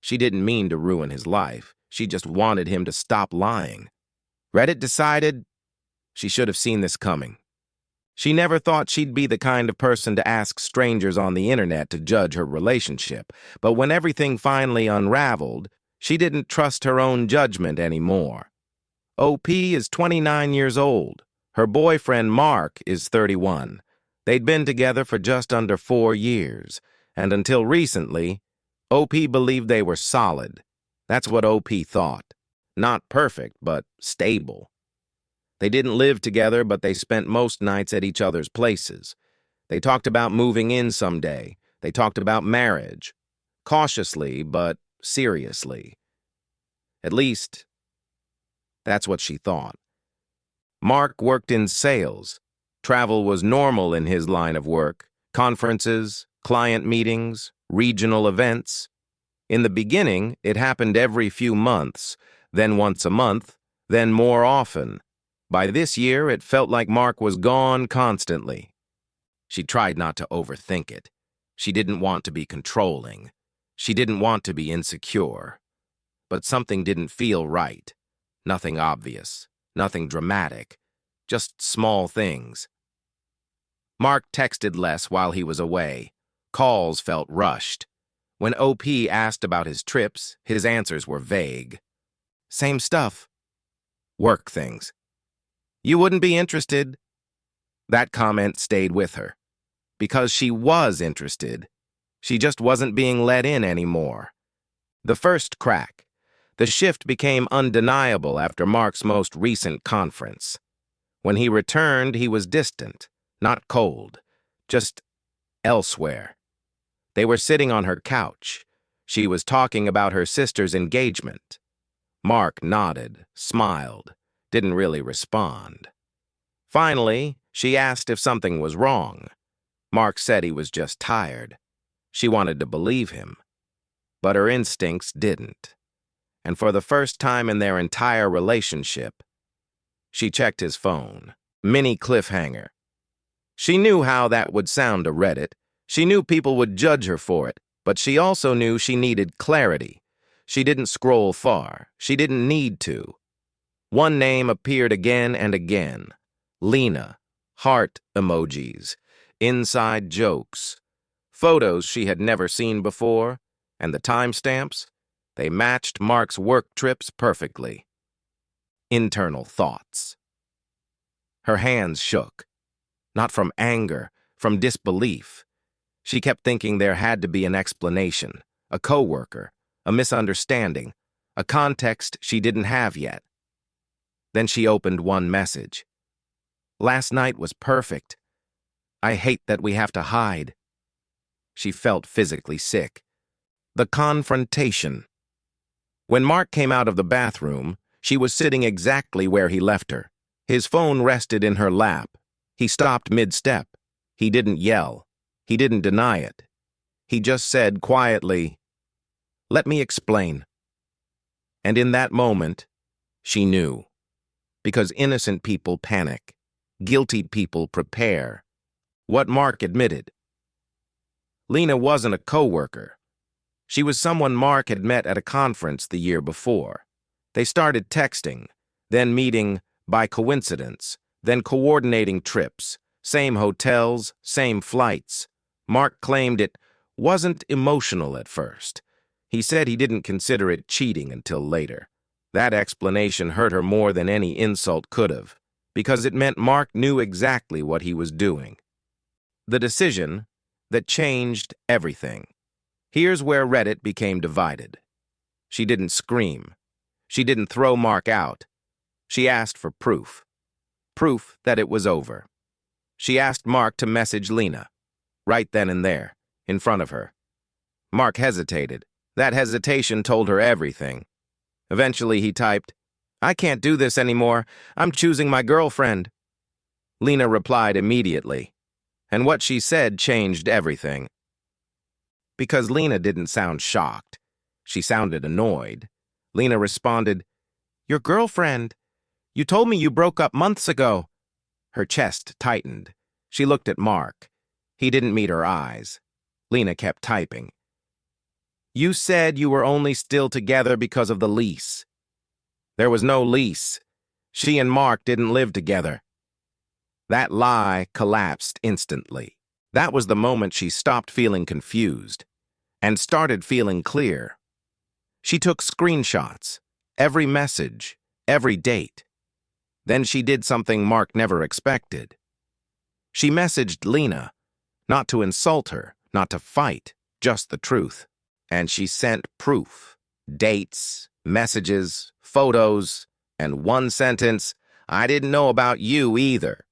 She didn't mean to ruin his life. She just wanted him to stop lying. Reddit decided she should have seen this coming. She never thought she'd be the kind of person to ask strangers on the internet to judge her relationship, but when everything finally unraveled, she didn't trust her own judgment anymore. OP is 29 years old. Her boyfriend, Mark, is 31. They'd been together for just under 4 years, and until recently, OP believed they were solid. That's what OP thought. Not perfect, but stable. They didn't live together, but they spent most nights at each other's places. They talked about moving in someday. They talked about marriage. Cautiously, but seriously. At least, that's what she thought. Mark worked in sales. Travel was normal in his line of work. Conferences, client meetings, regional events. In the beginning, it happened every few months, then once a month, then more often. By this year, it felt like Mark was gone constantly. She tried not to overthink it. She didn't want to be controlling. She didn't want to be insecure. But something didn't feel right. Nothing obvious. Nothing dramatic. Just small things. Mark texted less while he was away. Calls felt rushed. When OP asked about his trips, his answers were vague. Same stuff. Work things. You wouldn't be interested. That comment stayed with her. Because she was interested. She just wasn't being let in anymore. The first crack. The shift became undeniable after Mark's most recent conference. When he returned, he was distant, not cold, just elsewhere. They were sitting on her couch. She was talking about her sister's engagement. Mark nodded, smiled, didn't really respond. Finally, she asked if something was wrong. Mark said he was just tired. She wanted to believe him. But her instincts didn't. And for the first time in their entire relationship, she checked his phone. Mini cliffhanger. She knew how that would sound to Reddit. She knew people would judge her for it, but she also knew she needed clarity. She didn't scroll far. She didn't need to. One name appeared again and again. Lena. Heart emojis. Inside jokes. Photos she had never seen before, and the timestamps, they matched Mark's work trips perfectly. Internal thoughts. Her hands shook. Not from anger, from disbelief. She kept thinking there had to be an explanation, a coworker, a misunderstanding, a context she didn't have yet. Then she opened one message. Last night was perfect. I hate that we have to hide. She felt physically sick. The confrontation. When Mark came out of the bathroom, she was sitting exactly where he left her. His phone rested in her lap. He stopped mid-step. He didn't yell. He didn't deny it. He just said quietly, "Let me explain." And in that moment, she knew. Because innocent people panic. Guilty people prepare. What Mark admitted. Lena wasn't a coworker. She was someone Mark had met at a conference the year before. They started texting, then meeting by coincidence, then coordinating trips, same hotels, same flights. Mark claimed it wasn't emotional at first. He said he didn't consider it cheating until later. That explanation hurt her more than any insult could have, because it meant Mark knew exactly what he was doing. The decision that changed everything. Here's where Reddit became divided. She didn't scream. She didn't throw Mark out. She asked for proof. Proof that it was over. She asked Mark to message Lena, right then and there, in front of her. Mark hesitated. That hesitation told her everything. Eventually he typed, "I can't do this anymore. I'm choosing my girlfriend." Lena replied immediately, and what she said changed everything. Because Lena didn't sound shocked. She sounded annoyed. Lena responded, "Your girlfriend? You told me you broke up months ago." Her chest tightened. She looked at Mark. He didn't meet her eyes. Lena kept typing. You said you were only still together because of the lease. There was no lease. She and Mark didn't live together. That lie collapsed instantly. That was the moment she stopped feeling confused and started feeling clear. She took screenshots, every message, every date. Then she did something Mark never expected. She messaged Lena, not to insult her, not to fight, just the truth. And she sent proof, dates, messages, photos, and one sentence, "I didn't know about you either."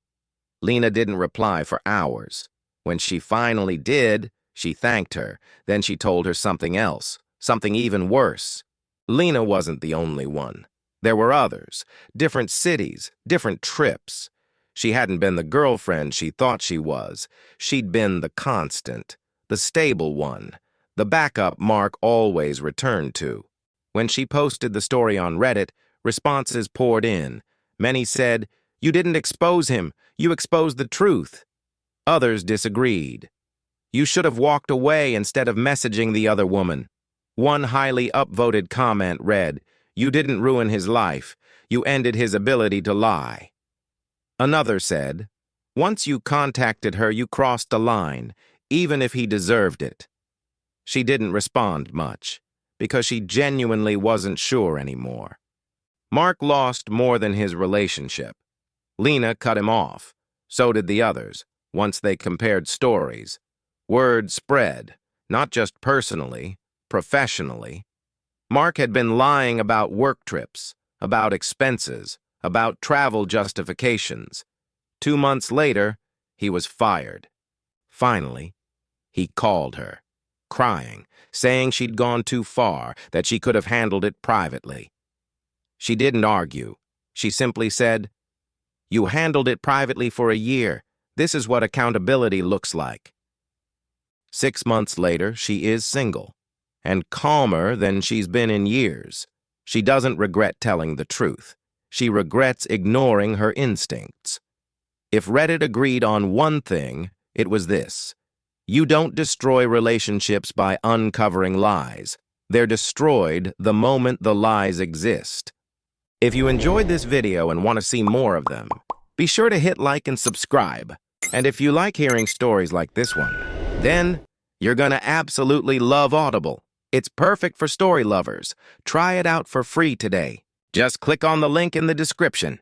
Lena didn't reply for hours. When she finally did, she thanked her. Then she told her something else, something even worse. Lena wasn't the only one. There were others, different cities, different trips. She hadn't been the girlfriend she thought she was. She'd been the constant, the stable one, the backup Mark always returned to. When she posted the story on Reddit, responses poured in. Many said, "You didn't expose him, you exposed the truth." Others disagreed. "You should have walked away instead of messaging the other woman." One highly upvoted comment read, "You didn't ruin his life, you ended his ability to lie." Another said, "Once you contacted her, you crossed the line, even if he deserved it." She didn't respond much, because she genuinely wasn't sure anymore. Mark lost more than his relationship. Lena cut him off. So did the others, once they compared stories. Word spread, not just personally, professionally. Mark had been lying about work trips, about expenses, about travel justifications. 2 months later, he was fired. Finally, he called her, crying, saying she'd gone too far, that she could have handled it privately. She didn't argue. She simply said, "You handled it privately for a year. This is what accountability looks like." 6 months later, she is single, and calmer than she's been in years. She doesn't regret telling the truth. She regrets ignoring her instincts. If Reddit agreed on one thing, it was this: you don't destroy relationships by uncovering lies. They're destroyed the moment the lies exist. If you enjoyed this video and want to see more of them, be sure to hit like and subscribe. And if you like hearing stories like this one, then you're gonna absolutely love Audible. It's perfect for story lovers. Try it out for free today. Just click on the link in the description.